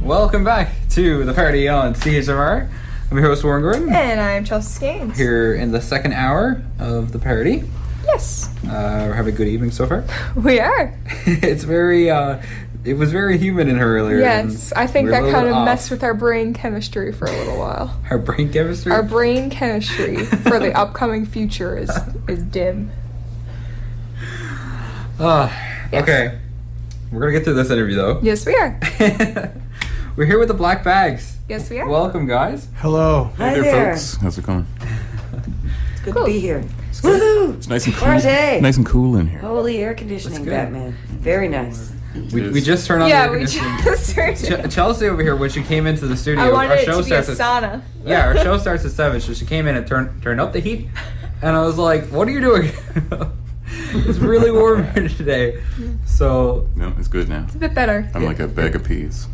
Welcome back to the party on CHMR. I'm your host, Warren Gordon. And I'm Chelsea Skanes. Here in the second hour of the party. Yes. We're having a good evening so far. We are. It's very, it was very humid in here earlier. Yes, I think that kind of messed with our brain chemistry for a little while. Our brain chemistry? Our brain chemistry for the upcoming future is dim. Yes. Okay. We're going to get through this interview, though. Yes, we are. We're here with the Black Bags. Yes, we are. Welcome, guys. Hello. Hi Hey there, folks. How's it going? It's good Cool. to be here. Woohoo! It's nice and cool. Party! Nice and cool in here. Holy air conditioning, good. Batman. Very nice. We just turned on the Yeah, air we conditioning. just turned. Chelsea over here, when she came into the studio, I wanted our it show to be a starts sauna. Yeah, our show starts at 7, so she came in and turned up the heat, and I was like, "What are you doing?" It's really warm here today, so No, it's good now. It's a bit better. I'm like a bag of peas.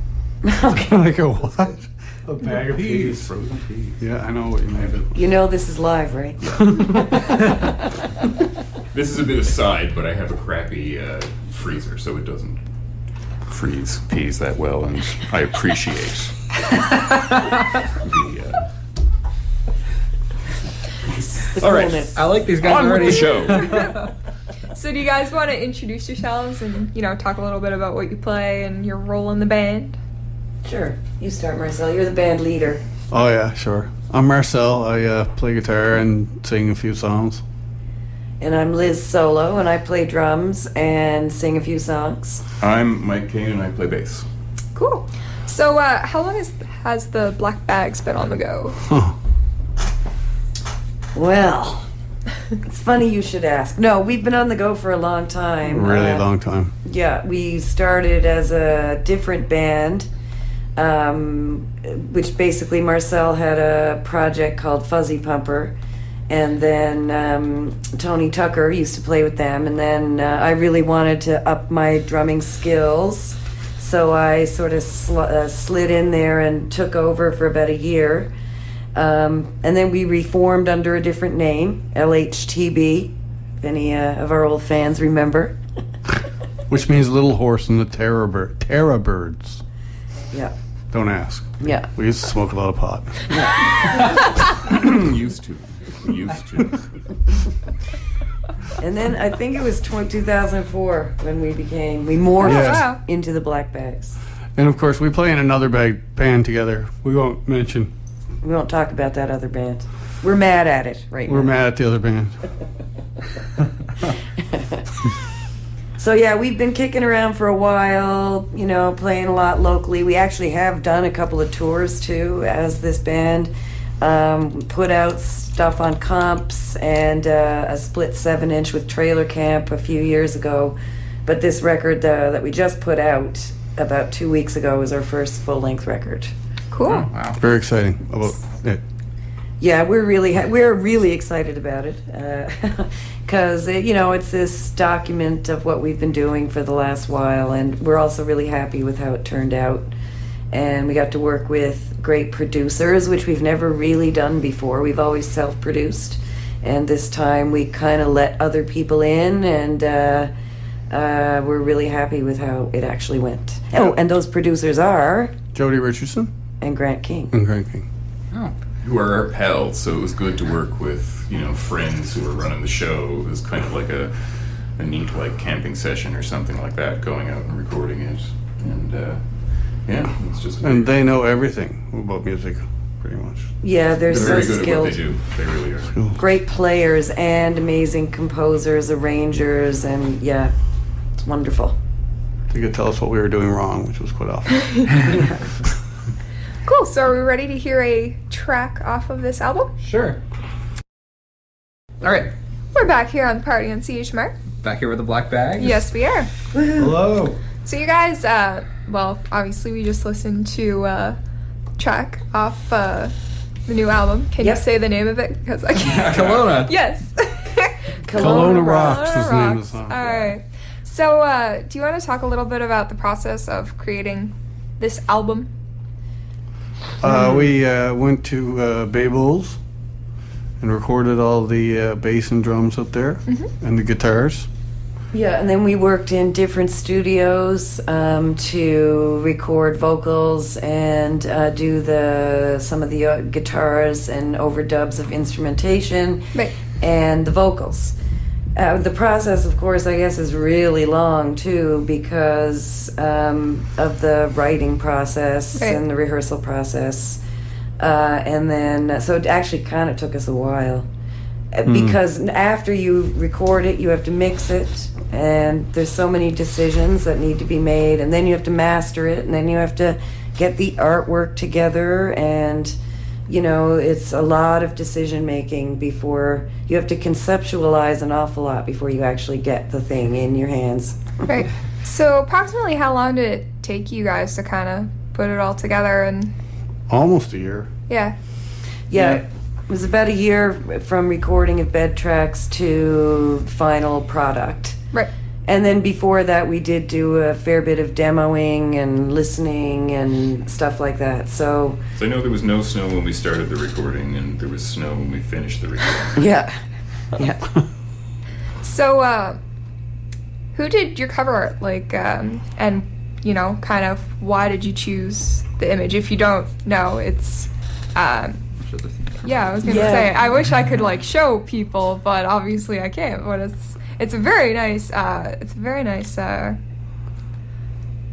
Okay. Like a what? A bag of peas. Frozen peas. Yeah, I know what you mean. You know this is live, right? This is a bit aside, but I have a crappy freezer, so it doesn't freeze peas that well, and I appreciate the. The All right. coolness. I like these guys On with already. the show. So do you guys want to introduce yourselves and, talk a little bit about what you play and your role in the band? Sure. You start, Marcel. You're the band leader. Oh yeah, sure. I'm Marcel. I play guitar and sing a few songs. And I'm Liz Solo, and I play drums and sing a few songs. I'm Mike Kane, and I play bass. Cool. So how long has the Black Bags been on the go? Huh. Well, it's funny you should ask. No, we've been on the go for a long time. Really long time. Yeah, we started as a different band, which basically Marcel had a project called Fuzzy Pumper, and then Tony Tucker used to play with them, and then I really wanted to up my drumming skills, so I sort of slid in there and took over for about a year. And then we reformed under a different name, LHTB, if any of our old fans remember. Which means Little Horse and the Terror Birds. Yeah. Don't ask. Yeah. We used to smoke a lot of pot. Used to. And then I think it was 2004 when we morphed Yes. Wow. into the Black Bags. And of course, we play in another band together. We won't mention. We won't talk about that other band. We're mad at it right We're now. mad at the other band. So yeah, we've been kicking around for a while, playing a lot locally. We actually have done a couple of tours too as this band. Put out stuff on comps and a split 7-inch with Trailer Camp a few years ago. But this record that we just put out about 2 weeks ago was our first full-length record. Cool. Oh, wow. Very exciting about it. Yeah, we're really excited about it because it's this document of what we've been doing for the last while, and we're also really happy with how it turned out. And we got to work with great producers, which we've never really done before. We've always self-produced, and this time we kind of let other people in, and we're really happy with how it actually went. Oh, and those producers are Jody Richardson and Grant King. and Grant King. Oh. Who are our pals, so it was good to work with, friends who were running the show. It was kind of like a neat, camping session or something like that, going out and recording it. And, yeah, it's just... And they know everything about music, pretty much. Yeah, they're They're so very good skilled. at what they do. They really are. Great players and amazing composers, arrangers, and yeah, it's wonderful. They could tell us what we were doing wrong, which was quite often. Cool. So are we ready to hear a track off of this album? Sure. All right. We're back here on the party on CHMR. Back here with the Black Bags. Yes, we are. Hello. So you guys, obviously we just listened to track off the new album. Can Yep. you say the name of it? Because I can't. Kelowna. Yes. Kelowna Rocks is the name of the Rocks. song. All right. So do you want to talk a little bit about the process of creating this album? We went to Babel's and recorded all the bass and drums up there and the guitars. Yeah, and then we worked in different studios to record vocals and do some of the guitars and overdubs of instrumentation Right. and the vocals. The process, of course, I guess, is really long too because of the writing process Right. and the rehearsal process, and then so it actually kind of took us a while. Because after you record it, you have to mix it, and there's so many decisions that need to be made, and then you have to master it, and then you have to get the artwork together, and it's a lot of decision making before you have to conceptualize an awful lot before you actually get the thing in your hands. Right. So approximately how long did it take you guys to kind of put it all together? And Almost a year. yeah. Yeah, it was about a year from recording of bed tracks to final product. Right. And then before that, we did do a fair bit of demoing and listening and stuff like that. So, So I know there was no snow when we started the recording, and there was snow when we finished the recording. yeah. Yeah. So who did your cover art, and kind of why did you choose the image? If you don't know, it's yeah, I was gonna Yeah. say, I wish I could show people, but obviously I can't. But it's a very nice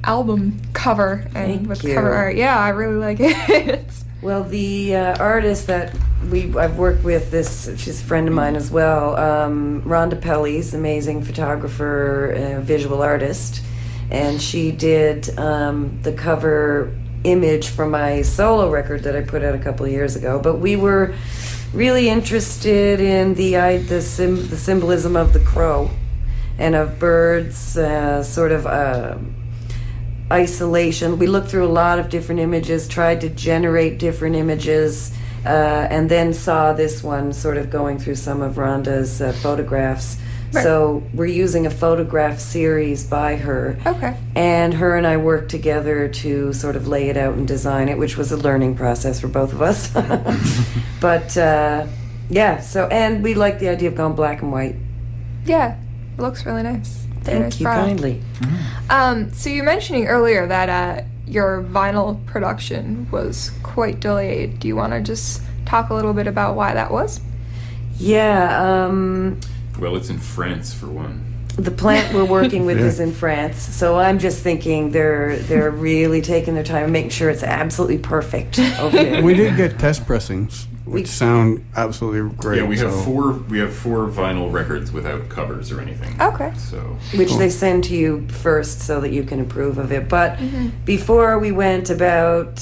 album cover and Thank with you. cover art. Yeah, I really like it. Well, the artist that I've worked with, she's a friend of mine as well, Rhonda Pelly's amazing photographer, visual artist, and she did the cover image for my solo record that I put out a couple of years ago. But we were really interested in the symbolism of the crow and of birds, sort of isolation. We looked through a lot of different images, tried to generate different images, and then saw this one sort of going through some of Rhonda's photographs. Right. So we're using a photograph series by her. Okay. And her and I worked together to sort of lay it out and design it, which was a learning process for both of us. But and we like the idea of going black and white. Yeah, it looks really nice. Very nice Thank you product. kindly. So you were mentioning earlier that your vinyl production was quite delayed. Do you want to just talk a little bit about why that was? Yeah, Well, it's in France for one. the plant we're working with Yeah. is in France, so I'm just thinking they're really taking their time and making sure it's absolutely perfect over there. We did get test pressings, which sound absolutely great. Yeah, we have so- four vinyl records without covers or anything. Okay. So Which they send to you first so that you can approve of it. But before we went about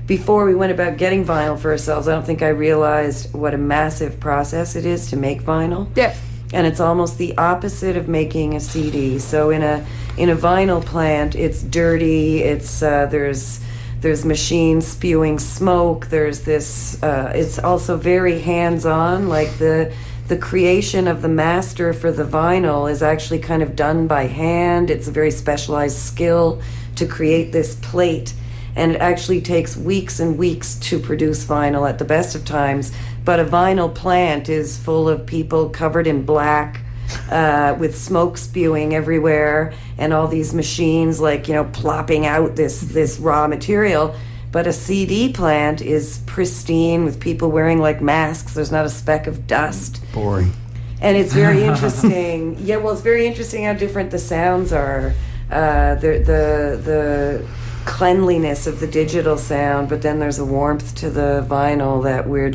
getting vinyl for ourselves, I don't think I realized what a massive process it is to make vinyl. Yeah. And it's almost the opposite of making a CD. So in a vinyl plant, it's dirty. It's there's machines spewing smoke. There's this. It's also very hands-on. Like the creation of the master for the vinyl is actually kind of done by hand. It's a very specialized skill to create this plate. And it actually takes weeks and weeks to produce vinyl at the best of times. But a vinyl plant is full of people covered in black, with smoke spewing everywhere, and all these machines plopping out this raw material. But a CD plant is pristine with people wearing masks. There's not a speck of dust. boring. And it's very interesting. Yeah, well, it's very interesting how different the sounds are. The cleanliness of the digital sound, but then there's a warmth to the vinyl that we're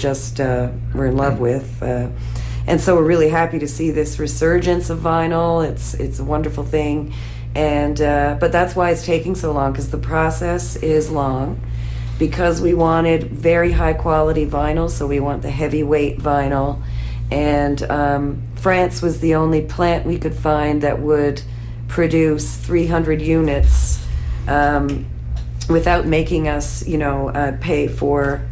in love with. And so we're really happy to see this resurgence of vinyl. It's a wonderful thing. And but that's why it's taking so long, because the process is long. Because we wanted very high quality vinyl, so we want the heavyweight vinyl. And France was the only plant we could find that would produce 300 units without making us, pay for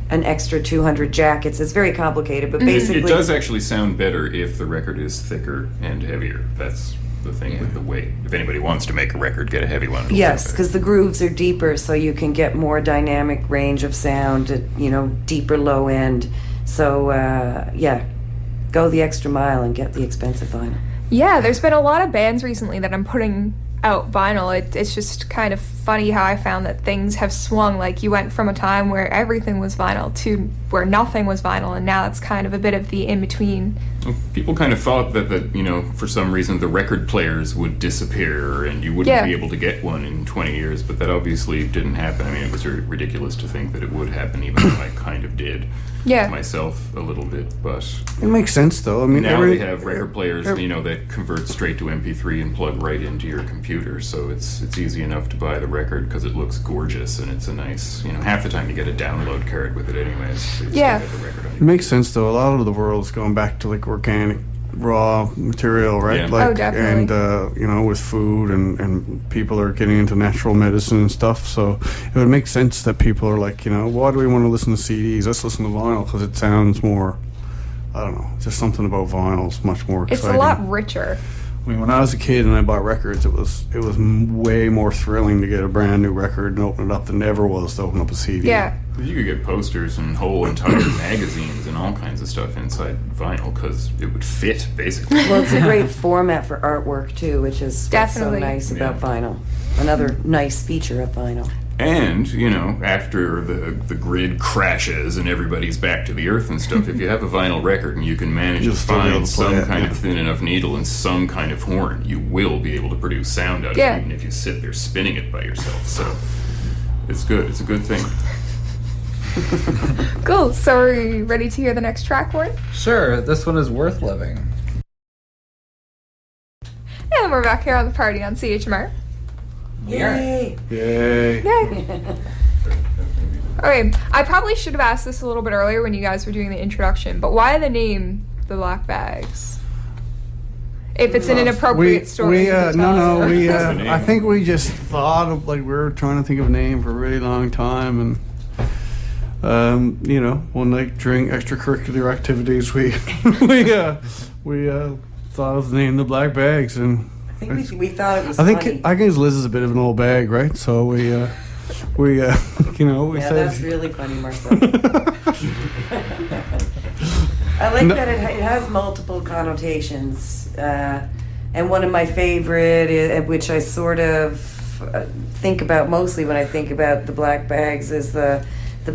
an extra 200 jackets. It's very complicated, but basically... it does actually sound better if the record is thicker and heavier. That's the thing with the weight. If anybody wants to make a record, get a heavy one. It'll Yes, sound because the grooves are deeper, so you can get more dynamic range of sound at, deeper low end. So, go the extra mile and get the expensive vinyl. Yeah, there's been a lot of bands recently that I'm putting out vinyl. It's just kind of funny how I found that things have swung. Like, you went from a time where everything was vinyl to where nothing was vinyl, and now it's kind of a bit of the in-between. Well, people kind of thought that for some reason the record players would disappear and you wouldn't be able to get one in 20 years, but that obviously didn't happen. I mean, it was ridiculous to think that it would happen, even though I kind of did myself a little bit, but It makes sense, though. I mean, now we have record players, that convert straight to MP3 and plug right into your computer, so it's easy enough to buy the record because it looks gorgeous and it's a nice, half the time you get a download card with it anyways. So you still get the record on It makes sense, though. A lot of the world's going back to, like, organic, raw material, right? Yeah. Like, Oh, definitely. And, with food and people are getting into natural medicine and stuff, so it would make sense that people are like, why do we want to listen to CDs? Let's listen to vinyl because it sounds more, I don't know, just something about vinyl is much more exciting. It's a lot richer. I mean, when I was a kid and I bought records, it was way more thrilling to get a brand new record and open it up than it ever was to open up a CD. Yeah. You could get posters and whole entire magazines and all kinds of stuff inside vinyl because it would fit, basically. Well, it's a great format for artwork too, which is what's so Definitely. nice about Yeah. vinyl. Another nice feature of vinyl. And, after the grid crashes and everybody's back to the earth and stuff, if you have a vinyl record and you can manage You'll to still be able find to play some it, kind yeah. of thin enough needle and some kind of horn, you will be able to produce sound out of Yeah. it, even if you sit there spinning it by yourself. So, it's good. It's a good thing. Cool. So are we ready to hear the next track, Warren? Sure, this one is Worth Living. And we're back here on the party on CHMR. Yay! Yay. Yay. Okay, I probably should have asked this a little bit earlier when you guys were doing the introduction, but why the name The Black Bags? If it's an inappropriate story. you can tell us. I think we just thought of, like, we were trying to think of a name for a really long time, and one night during extracurricular activities, we thought of the name The Black Bags, and I think we thought it was I funny. guess Liz is a bit of an old bag, right? So we Yeah, said that's really funny, Marcel. I like that it has multiple connotations, and one of my favorite, which I sort of think about mostly when I think about the black bags, is the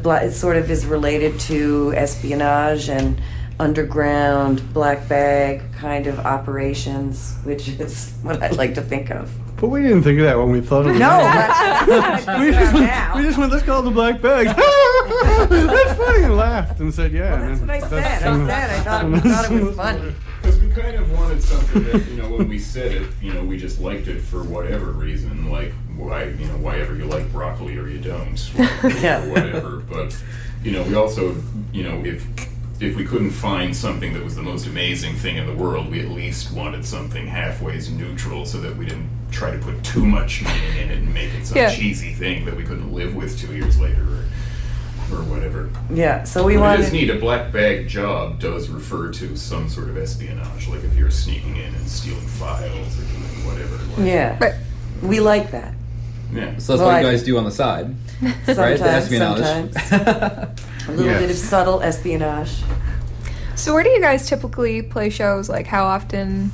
black. It sort of is related to espionage and underground black bag kind of operations, which is what I like to think of. But we didn't think of that when we thought of it. No, that's we just went, let's call it The Black Bag. That's funny, and laughed and said, yeah. That's what I said. I thought it was funny. Because we kind of wanted something that, when we said it, we just liked it for whatever reason, like why ever you like broccoli or you don't, Yeah. or whatever. But, we also, if we couldn't find something that was the most amazing thing in the world, we at least wanted something halfway neutral so that we didn't try to put too much meaning in it and make it some cheesy thing that we couldn't live with 2 years later or whatever. Yeah, so we But wanted. it is neat. A black bag job does refer to some sort of espionage, like if you're sneaking in and stealing files or doing whatever. Yeah, But we like that. Yeah. So that's what you guys do on the side, right? The Sometimes. espionage. A little bit of subtle espionage. so where do you guys typically play shows? Like, how often?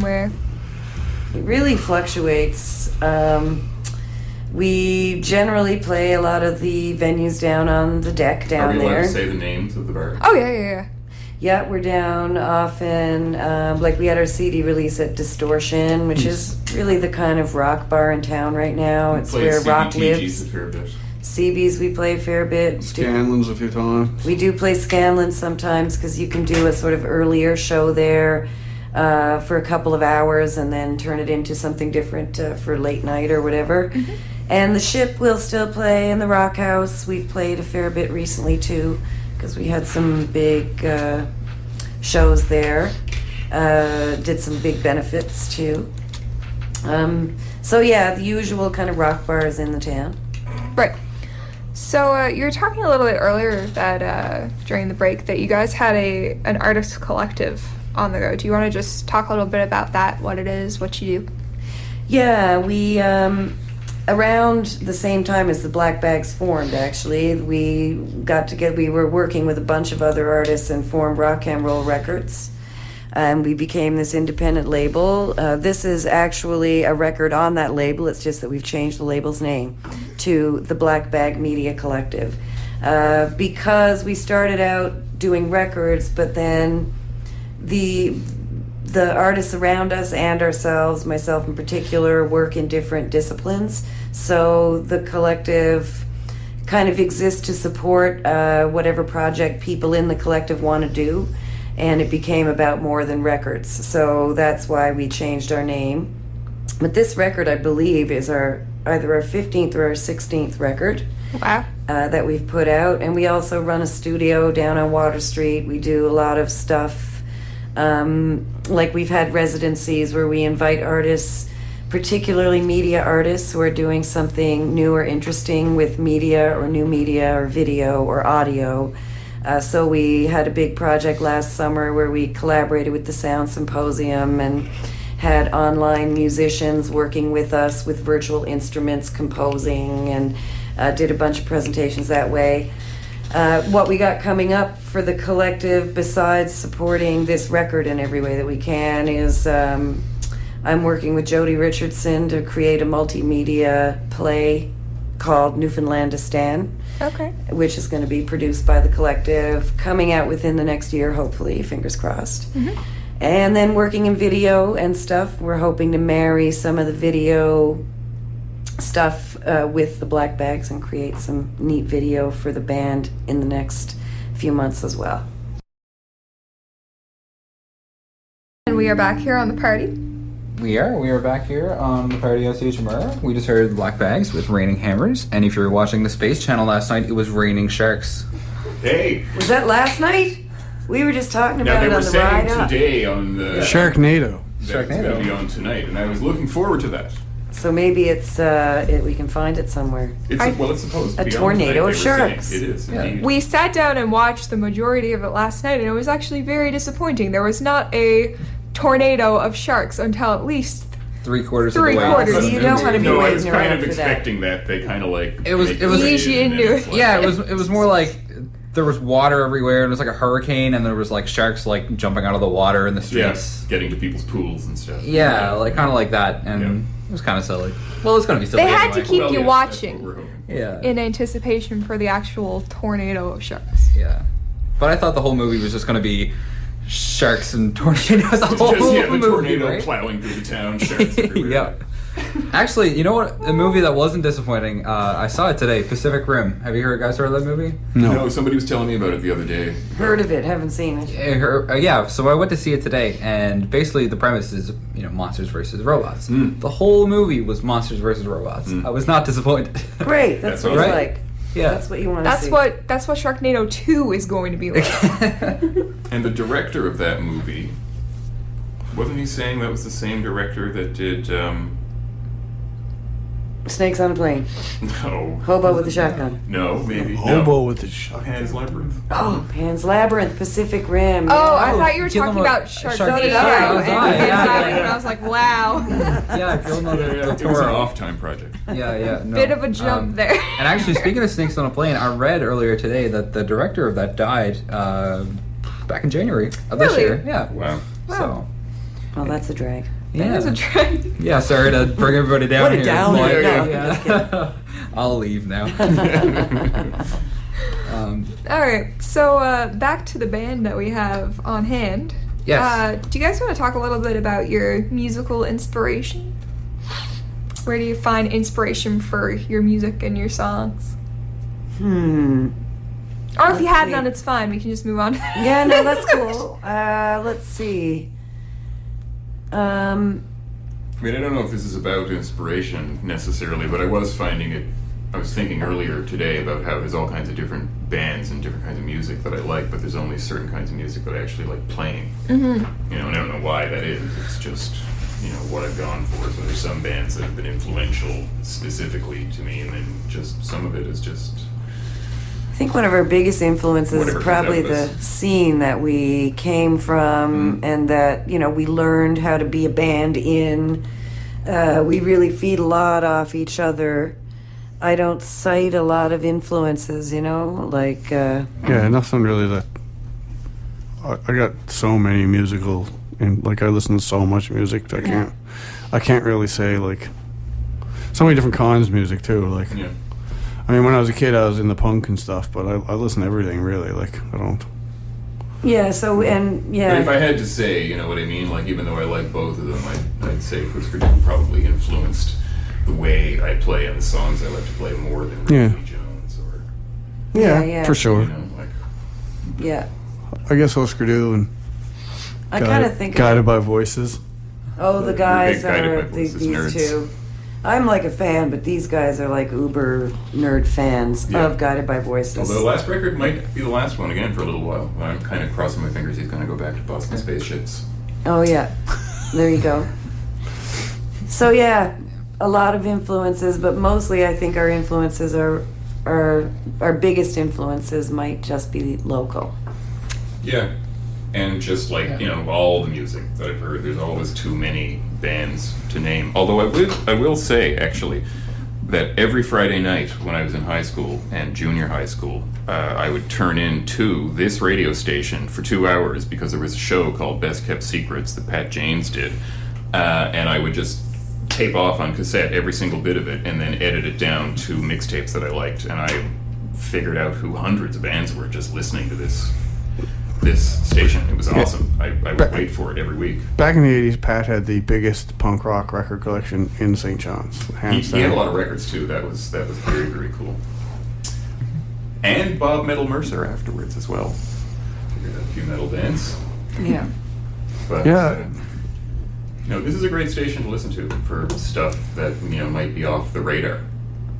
Where? It really fluctuates. We generally play a lot of the venues down on the deck Are down we allowed there. to say the names of the bars? Oh, yeah. Yeah, we're down often. Like we had our CD release at Distortion, which is really the kind of rock bar in town right now. It's Played where rock CBTGs lives. a fair bit. CBs we play a fair bit. Scanlon's a few times. We do play Scanlon sometimes because you can do a sort of earlier show there for a couple of hours and then turn it into something different for late night or whatever. And the Ship will still play in the Rock House. We've played a fair bit recently too because we had some big shows there. Did some big benefits too. So yeah, the usual kind of rock bars in the town. Right. So you were talking a little bit earlier that during the break that you guys had an artist collective on the go. Do you want to just talk a little bit about that? What it is, what you do? Yeah, we around the same time as the Black Bags formed, actually, we got together. We were working with a bunch of other artists and formed Rock and Roll Records. and we became this independent label. This is actually a record on that label. It's just that we've changed the label's name to the Black Bag Media Collective, because we started out doing records, but then the artists around us and ourselves, myself in particular, work in different disciplines. So the collective kind of exists to support whatever project people in the collective want to do, and it became about more than records. So that's why we changed our name. But this record, I believe, is either our 15th or our 16th record. Wow. That we've put out. And we also run a studio down on Water Street. We do a lot of stuff. Like we've had residencies where we invite artists, particularly media artists who are doing something new or interesting with media or new media or video or audio. So we had a big project last summer where we collaborated with the Sound Symposium and had online musicians working with us with virtual instruments, composing, and did a bunch of presentations that way. What we got coming up for the collective, besides supporting this record in every way that we can, is I'm working with Jody Richardson to create a multimedia play called Newfoundlandistan, Okay. which is going to be produced by the collective, coming out within the next year, hopefully, fingers crossed. And then working in video and stuff. We're hoping to marry some of the video stuff with the Black Bags and create some neat video for the band in the next few months as well. And we are back here on the party. We are back here on the party of CHMR. We just heard Black Bags with Raining Hammers, and if you were watching the Space Channel last night, it was Raining Sharks. Hey! Was that last night? We were just talking Now about they it were on the ride saying up. today on the Sharknado. that it's going to be on tonight, and I was looking forward to that. So maybe it's we can find it somewhere. It's supposed to A be tornado on of tonight, they were sharks. saying. It is Yeah. indeed. We sat down and watched the majority of it last night, and it was actually very disappointing. There was not a tornado of sharks until at least Three-quarters of Three the way. quarters. So you don't want to be No, I waiting was around kind of for expecting that. They kind of like It was- make it was- rain Easy and into then it. it's like- Yeah, it was more like there was water everywhere, and it was like a hurricane, and there was like sharks like jumping out of the water in the Yeah, streets. getting to people's pools and stuff. Yeah, like kind of like that, and Yeah. it was kind of silly. Well, it's gonna be silly. They had anyway. to keep Well, you yes, watching. that's what we're hoping. Yeah. in anticipation for the actual tornado of sharks. Yeah. But I thought the whole movie was just gonna be sharks and tornadoes. The whole Just, yeah, the movie, tornado right? plowing through the town, sharks everywhere. Yeah. Actually, you know what? A movie that wasn't disappointing. I saw it today. Pacific Rim. Have you guys heard of that movie? No, somebody was telling me about it the other day. Heard of it, haven't seen it. Yeah. So I went to see it today, and basically the premise is monsters versus robots. Mm. The whole movie was monsters versus robots. Mm. I was not disappointed. Great, that's That's what it's right. like. Yeah. That's what you want to That's see. what Sharknado 2 is going to be like. And the director of that movie, wasn't he saying that was the same director that did, Snakes on a plane. no. Hobo with a shotgun. No, maybe. Hobo no. with the shotgun. Pan's Labyrinth. Oh, Pan's Labyrinth, Pacific Rim. Oh, I Oh, thought you were Guillermo- talking about Sharknado. Sharknado. That was and I, Pan's yeah, Labyrinth, yeah. and I was like, wow. Yeah, Guillermo del It was an Toro. off-time project. Yeah. No. Bit of a jump there. And actually, speaking of Snakes on a Plane, I read earlier today that the director of that died back in January of this Really? year. Yeah. Wow. So. Oh, that's a drag. Yeah. That is a trend. Yeah, sorry to bring everybody down What a here. downer. but- No, yeah. I'll leave now. All right, so back to the band that we have on hand. Yes. Do you guys want to talk a little bit about your musical inspiration? Where do you find inspiration for your music and your songs? Or Or if you Let's have see. none, it's fine. We can just move on. Yeah, no, that's cool. Let's see. I mean, I don't know if this is about inspiration necessarily, but I was thinking earlier today about how there's all kinds of different bands and different kinds of music that I like, but there's only certain kinds of music that I actually like playing. And I don't know why that is. It's just, what I've gone for. So there's some bands that have been influential specifically to me, and then just some of it is just... I think one of our biggest influences Whatever is comes probably out of the this. scene that we came from and that, we learned how to be a band in. We really feed a lot off each other. I don't cite a lot of influences, Yeah, nothing really that. I got so many musical and like I listen to so much music. I can't really say like so many different kinds of music too. Like, Yeah. I mean, when I was a kid, I was in the punk and stuff, but I listen to everything really. Like, I don't. Yeah. So and But if yeah. I had to say, you know what I mean? Like, even though I like both of them, I'd say Husker Du probably influenced the way I play and the songs I like to play more than Yeah. Davy Jones or, Yeah. for sure. you know, like, Yeah. I guess Husker Du and I kind of think. Guided by Voices. Oh, the We're guys big Guided are by Voices these nerds. two. I'm like a fan, but these guys are like uber nerd fans Yeah. of Guided by Voices. although the last record might be the last one again for a little while. I'm kind of crossing my fingers he's going to go back to Boston Spaceships. Oh yeah, there you go. So yeah, a lot of influences, but mostly I think our influences are our biggest influences might just be local. Yeah. And just like, you know, all the music that I've heard, there's always too many bands to name. Although I will say, actually, that every Friday night when I was in high school and junior high school, I would turn in to this radio station for 2 hours because there was a show called Best Kept Secrets that Pat James did. And I would just tape off on cassette every single bit of it and then edit it down to mixtapes that I liked. And I figured out who hundreds of bands were just listening to this station. It was awesome. I would wait for it every week. Back in the 80s, Pat had the biggest punk rock record collection in St. John's. He Hands had a down. lot of records too. That was very, very cool. And Bob Metal Mercer afterwards as well. Figured out a few metal bands. Yeah. But Yeah. you know, this is a great station to listen to for stuff that, you know, might be off the radar.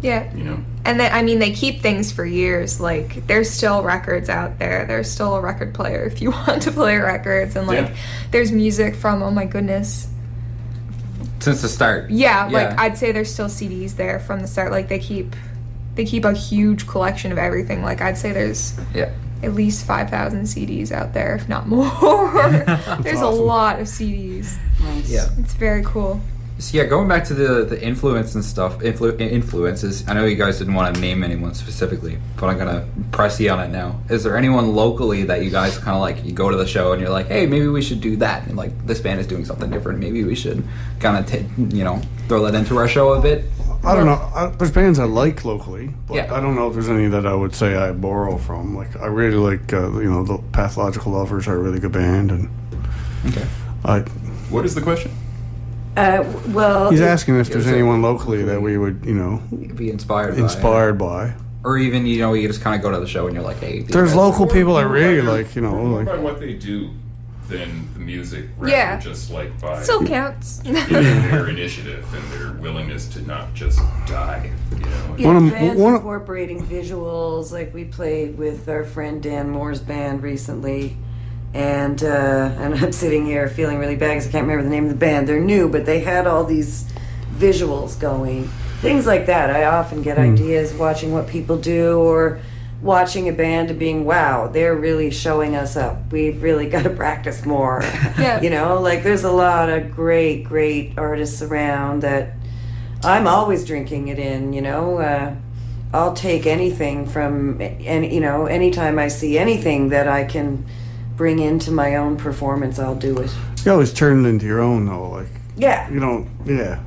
Yeah. You know. And then, I mean, they keep things for years. Like, there's still records out there. There's still a record player if you want to play records. And, like, Yeah. there's music from, oh my goodness. Since the start. Yeah, like, I'd say there's still CDs there from the start. Like, they keep a huge collection of everything. Like, I'd say there's Yeah. at least 5,000 CDs out there, if not more. There's a awesome. lot of CDs. Nice. Yeah. It's very cool. So yeah, going back to the influence and stuff, influences. I know you guys didn't want to name anyone specifically, but I'm gonna press you on it now. Is there anyone locally that you guys kind of like? You go to the show and you're like, hey, maybe we should do that. And like, this band is doing something different. Maybe we should kind of throw that into our show a bit. I don't know. There's bands I like locally, but Yeah. I don't know if there's any that I would say I borrow from. Like, I really like, the Pathological Lovers are a really good band, and Okay. What is the question? Well, he's asking if Yeah, there's so- anyone locally that we would, You could be inspired. by. Or even you just kind of go to the show and you're like, hey. these There's guys- local people I More really by- like, more like. by what they do than the music, rather Yeah. just like by Still counts. their initiative and their willingness to not just die. You know. Yeah, One of- bands one of- incorporating visuals, like we played with our friend Dan Moore's band recently, and I'm sitting here feeling really bad because I can't remember the name of the band. They're new, but they had all these visuals going, things like that. I often get ideas watching what people do, or watching a band and being, wow, they're really showing us up. We've really got to practice more. Yeah. You know, like there's a lot of great artists around that I'm always drinking it in, you know. I'll take anything from, anytime I see anything that I can bring into my own performance, I'll do it. You always turn it into your own, though. Like, Yeah. you don't, yeah.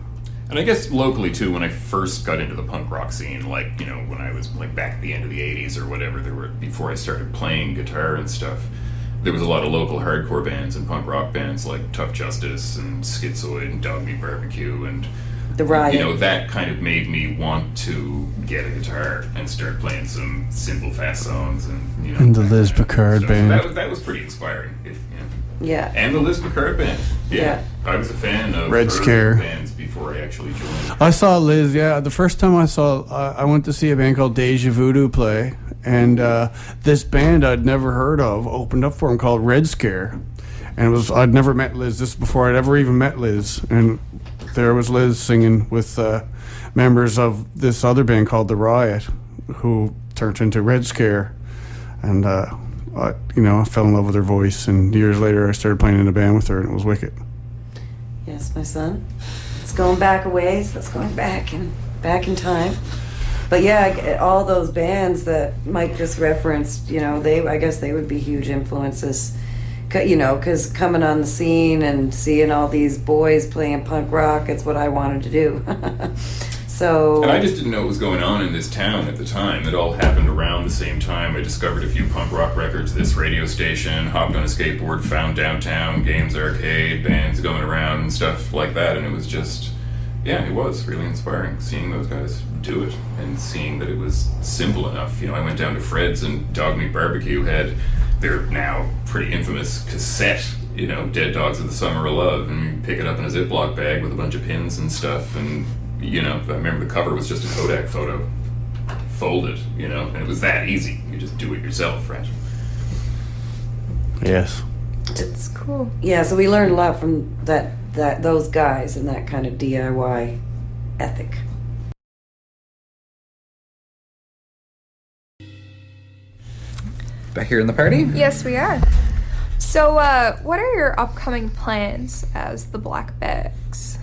And I guess locally too, when I first got into the punk rock scene, like, you know, when I was like back at the end of the 80s or whatever, before I started playing guitar and stuff, there was a lot of local hardcore bands and punk rock bands like Tough Justice and Schizoid and Dog Meat Barbecue, and The Riot. you know, that kind of made me want to get a guitar and start playing some simple, fast songs, and you know. And the that Liz kind of Picard stuff. band. That was pretty inspiring. Yeah. And the Liz Picard band. Yeah. I was a fan of Red early Scare. bands before I actually joined. I saw Liz, yeah. The first time I went to see a band called Deja Voodoo play, and this band I'd never heard of opened up for him called Red Scare. And I'd never met Liz. This is before I'd ever even met Liz. And there was Liz singing with members of this other band called The Riot, who turned into Red Scare. And, I fell in love with her voice. And years later, I started playing in a band with her, and it was wicked. Yes, my son. It's going back a ways. That's going back in time. But yeah, all those bands that Mike just referenced, I guess they would be huge influences. You know, because coming on the scene and seeing all these boys playing punk rock, it's what I wanted to do. So, and I just didn't know what was going on in this town at the time. It all happened around the same time. I discovered a few punk rock records, this radio station, hopped on a skateboard, found Downtown, Games Arcade, bands going around and stuff like that. And it was just, yeah, it was really inspiring seeing those guys do it and seeing that it was simple enough. You know, I went down to Fred's and Dog Meat Barbecue had their now pretty infamous cassette, you know, Dead Dogs of the Summer of Love, and you pick it up in a Ziploc bag with a bunch of pins and stuff. And you know, I remember the cover was just a Kodak photo folded, you know, and it was that easy. You just do it yourself, right? Yes. It's cool. yeah, so we learned a lot from those guys and that kind of DIY ethic. Back here in the party? Yes, we are. So, what are your upcoming plans as the Black Bags?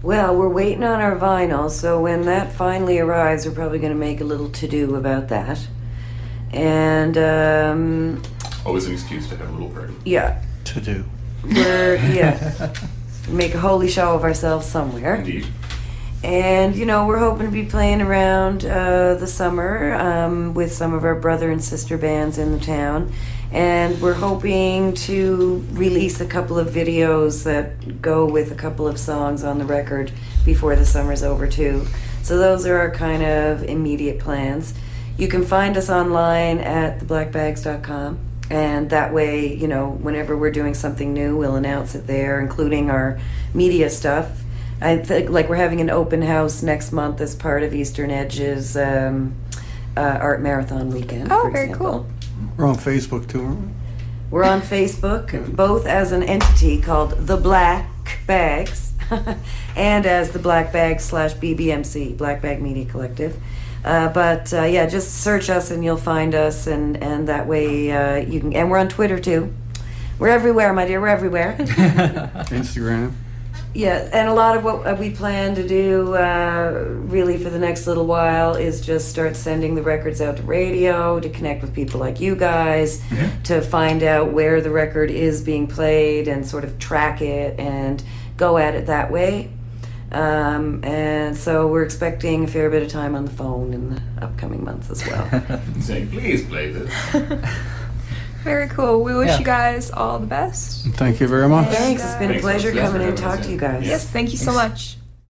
Well, we're waiting on our vinyl, so when that finally arrives, we're probably going to make a little to-do about that. And, Always an excuse to have a little party. yeah, To do. we're, make a holy show of ourselves somewhere. Indeed. And, you know, we're hoping to be playing around the summer with some of our brother and sister bands in the town. And we're hoping to release a couple of videos that go with a couple of songs on the record before the summer's over, too. So those are our kind of immediate plans. You can find us online at theblackbags.com. And that way, you know, whenever we're doing something new, we'll announce it there, including our media stuff. I think, like, we're having an open house next month as part of Eastern Edge's art marathon weekend. Oh, for very example. cool. We're on Facebook too, aren't we? We're on Facebook, both as an entity called The Black Bags and as The Black Bags / BBMC, Black Bag Media Collective. Yeah, just search us and you'll find us, and that way you can. And we're on Twitter too. We're everywhere, my dear. We're everywhere. Instagram. Yeah, and a lot of what we plan to do really for the next little while is just start sending the records out to radio, to connect with people like you guys, to find out where the record is being played and sort of track it and go at it that way. And so we're expecting a fair bit of time on the phone in the upcoming months as well. Saying, please play this. Very cool. We wish Yeah. you guys all the best. Thank you very much. Thanks, it's been a Thanks, pleasure Elizabeth, coming in for and having talk us to you in. guys. Yes, thank you so much.